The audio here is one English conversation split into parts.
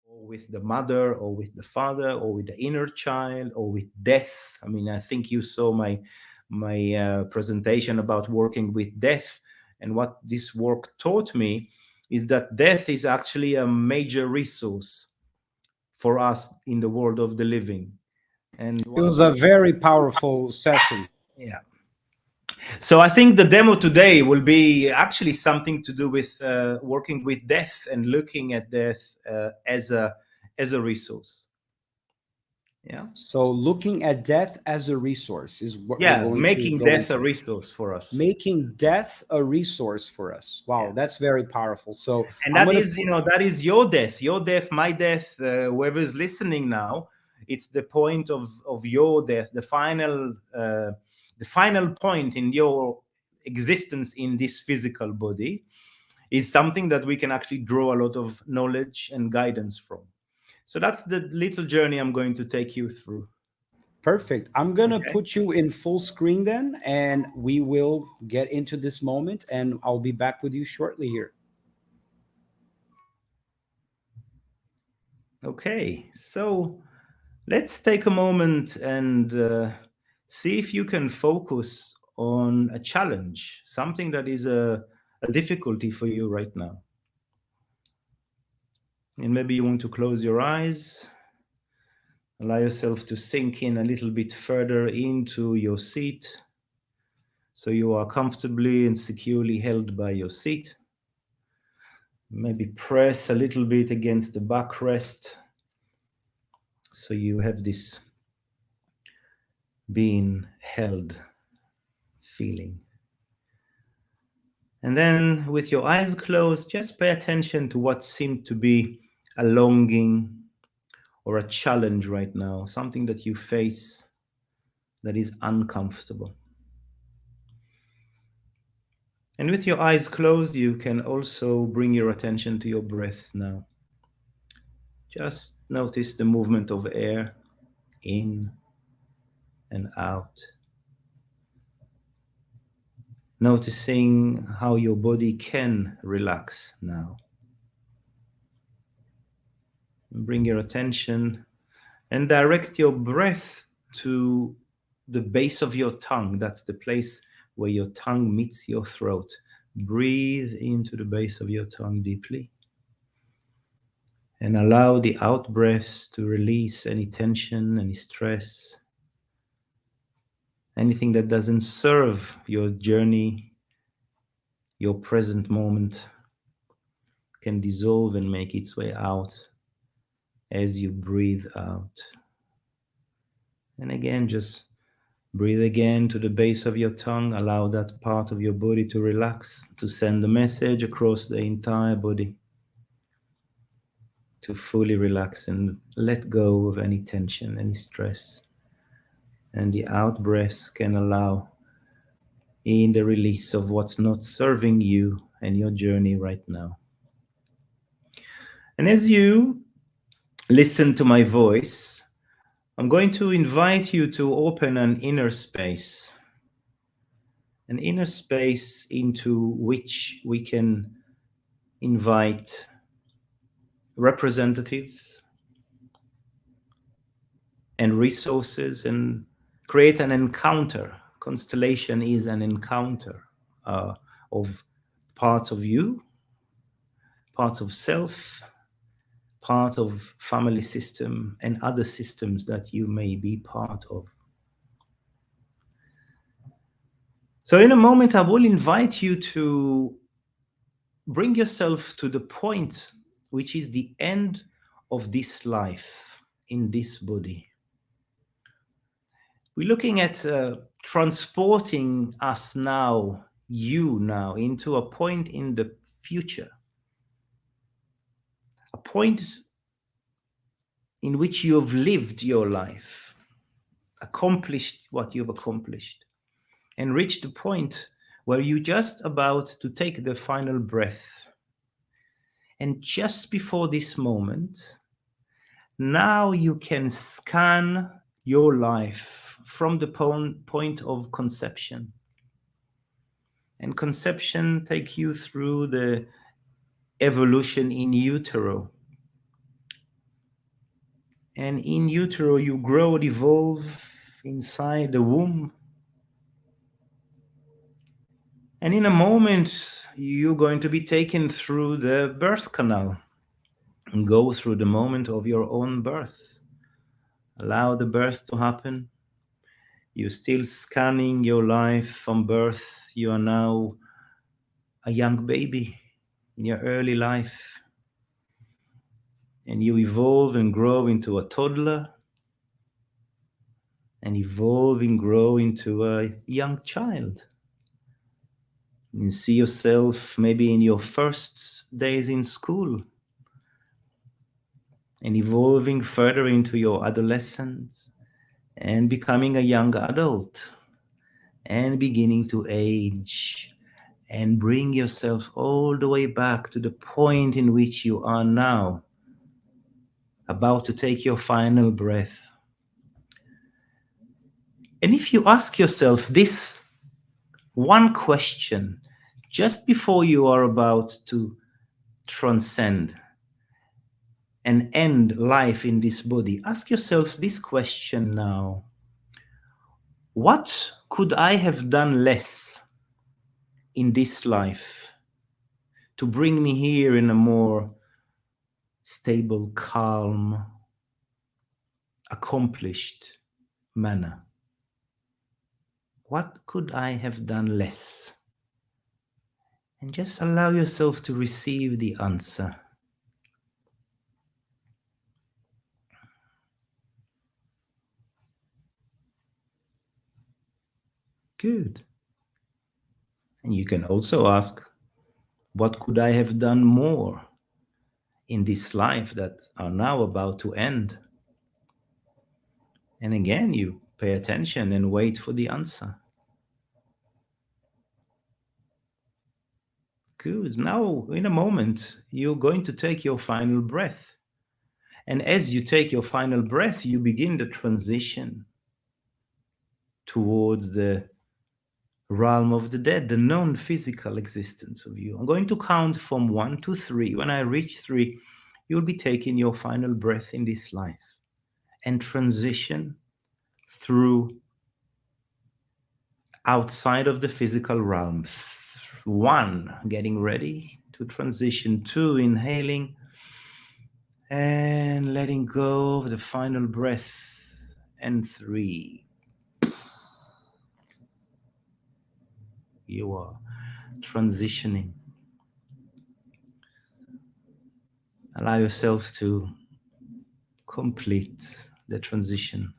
or with the mother, or with the father, or with the inner child, or with death. I mean, I think you saw my presentation about working with death, and what this work taught me is that death is actually a major resource for us in the world of the living. And It one of was a the very powerful session. yeah. So I think the demo today will be actually something to do with working with death and looking at death as a resource. Yeah. So looking at death as a resource is what we're Yeah, going to making go death a into. resource for us. Making death a resource for us. Wow, Yeah. that's very powerful. So And I'm that gonna is, that is your death, my death, whoever is listening now. It's the point of your death, the final point in your existence in this physical body is something that we can actually draw a lot of knowledge and guidance from. So that's the little journey I'm going to take you through. perfect. I'm gonna Okay. put you in full screen then, and we will get into this moment, and I'll be back with you shortly here. Okay. So let's take a moment and see if you can focus on a challenge, something that is a difficulty for you right now. And maybe you want to close your eyes, allow yourself to sink in a little bit further into your seat so you are comfortably and securely held by your seat. Maybe press a little bit against the backrest so you have this being held feeling. And then, with your eyes closed, just pay attention to what seemed to be a longing or a challenge right now, something that you face that is uncomfortable. And with your eyes closed, you can also bring your attention to your breath now. Just notice the movement of air in and out. Noticing how your body can relax now. Bring your attention and direct your breath to the base of your tongue. That's the place where your tongue meets your throat. Breathe into the base of your tongue deeply and allow the out breaths to release any tension, any stress, anything that doesn't serve your journey, your present moment, can dissolve and make its way out as you breathe out. And again, just breathe again to the base of your tongue. Allow that part of your body to relax, to send a message across the entire body, to fully relax and let go of any tension, any stress. And the out breaths can allow in the release of what's not serving you and your journey right now. And as you listen to my voice, I'm going to invite you to open an inner space into which we can invite representatives and resources and create an encounter. Constellation is an encounter of parts of you, parts of self, part of family system, and other systems that you may be part of. So in a moment, I will invite you to bring yourself to the point which is the end of this life in this body. We're looking at transporting us now, you now, into a point in the future, a point in which you have lived your life, accomplished what you've accomplished, and reached the point where you're just about to take the final breath. And just before this moment, now you can scan your life from the point of conception. And conception take you through the evolution in utero, And in utero, you grow and evolve inside the womb. And in a moment, you're going to be taken through the birth canal and go through the moment of your own birth. Allow the birth to happen. You're still scanning your life from birth. You are now a young baby in your early life. And you evolve and grow into a toddler, and evolve and grow into a young child. You see yourself maybe in your first days in school, and evolving further into your adolescence, and becoming a young adult, and beginning to age, and bring yourself all the way back to the point in which you are now, about to take your final breath. And if you ask yourself this one question just before you are about to transcend and end life in this body, ask yourself this question now: what could I have done less in this life to bring me here in a more stable, calm, accomplished manner? What could I have done less? And just allow yourself to receive the answer. Good. And you can also ask, what could I have done more in this life that are now about to end? And again, you pay attention and wait for the answer. Good. Now, in a moment, you're going to take your final breath. And as you take your final breath, you begin the transition towards the realm of the dead, the non-physical existence of you. I'm going to count from 1 to 3. When I reach 3, you'll be taking your final breath in this life and transition through outside of the physical realm. 1, getting ready to transition. 2, inhaling and letting go of the final breath. And 3, you are transitioning. Allow yourself to complete the transition.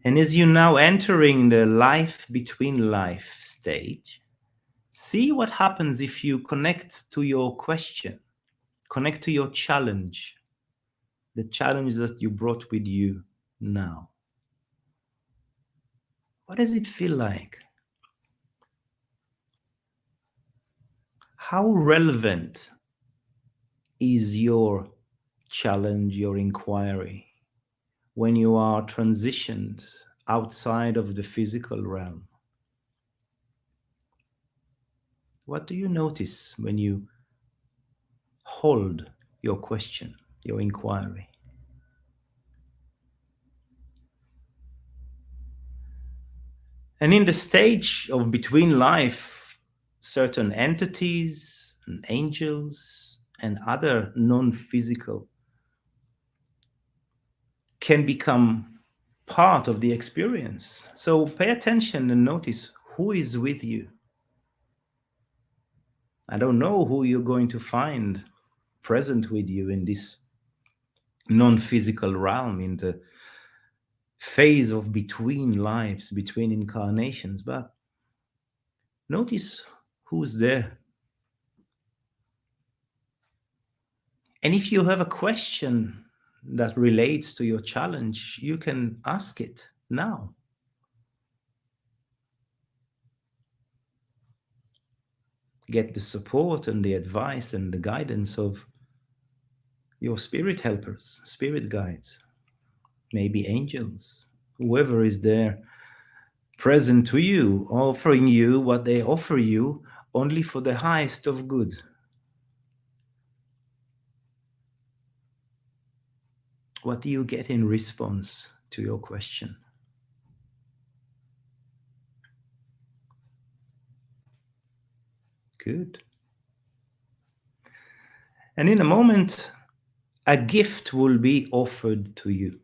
And as you're now entering the life between life stage, see what happens if you connect to your question, connect to your challenge, the challenge that you brought with you now. What does it feel like? How relevant is your challenge, your inquiry, when you are transitioned outside of the physical realm? What do you notice when you hold your question, your inquiry? And in the stage of between life, certain entities and angels and other non-physical can become part of the experience. So pay attention and notice who is with you. I don't know who you're going to find present with you in this non-physical realm, in the phase of between lives, between incarnations, but notice who's there. And if you have a question that relates to your challenge, you can ask it now. Get the support and the advice and the guidance of your spirit helpers, spirit guides, maybe angels, whoever is there present to you, offering you what they offer you only for the highest of good. What do you get in response to your question? Good. And in a moment, a gift will be offered to you.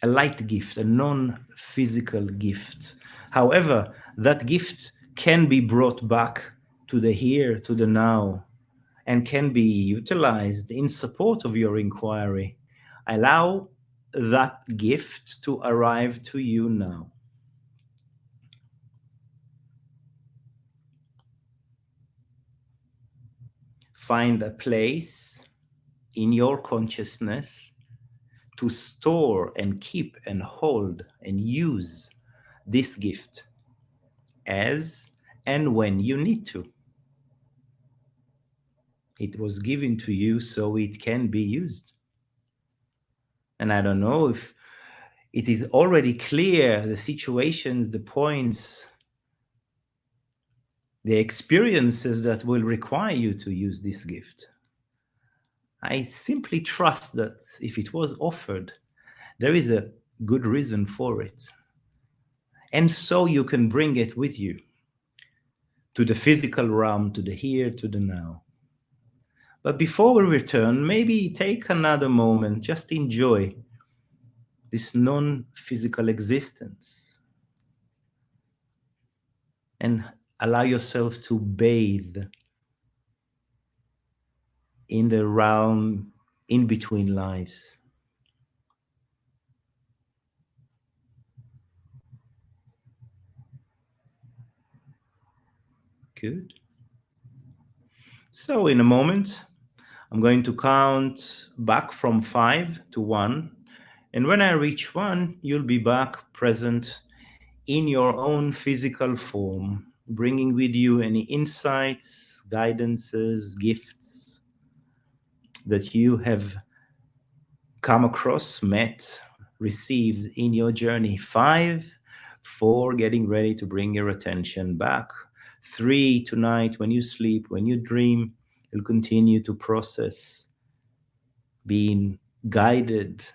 A light gift, a non-physical gift. However, that gift can be brought back to the here, to the now, and can be utilized in support of your inquiry. Allow that gift to arrive to you now. Find a place in your consciousness to store and keep and hold and use this gift as and when you need to. It was given to you so it can be used. And I don't know if it is already clear the situations, the points, the experiences that will require you to use this gift. I simply trust that if it was offered, there is a good reason for it. And so you can bring it with you to the physical realm, to the here, to the now. But before we return, maybe take another moment, just enjoy this non-physical existence and allow yourself to bathe in the realm in between lives. Good. So in a moment, I'm going to count back from 5 to 1. And when I reach 1, you'll be back present in your own physical form, bringing with you any insights, guidances, gifts that you have come across, met, received in your journey. 5, 4, getting ready to bring your attention back. 3, tonight, when you sleep, when you dream, you'll continue to process, being guided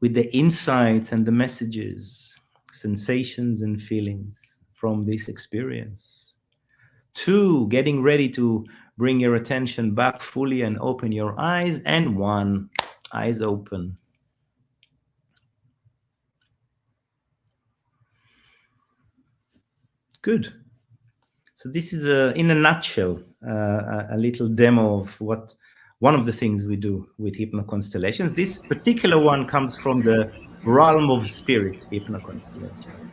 with the insights and the messages, sensations and feelings from this experience. 2, getting ready to bring your attention back fully and open your eyes. And 1, eyes open. Good. So this is in a nutshell, a little demo of what one of the things we do with HypnoConstellations. This particular one comes from the realm of spirit, HypnoConstellation.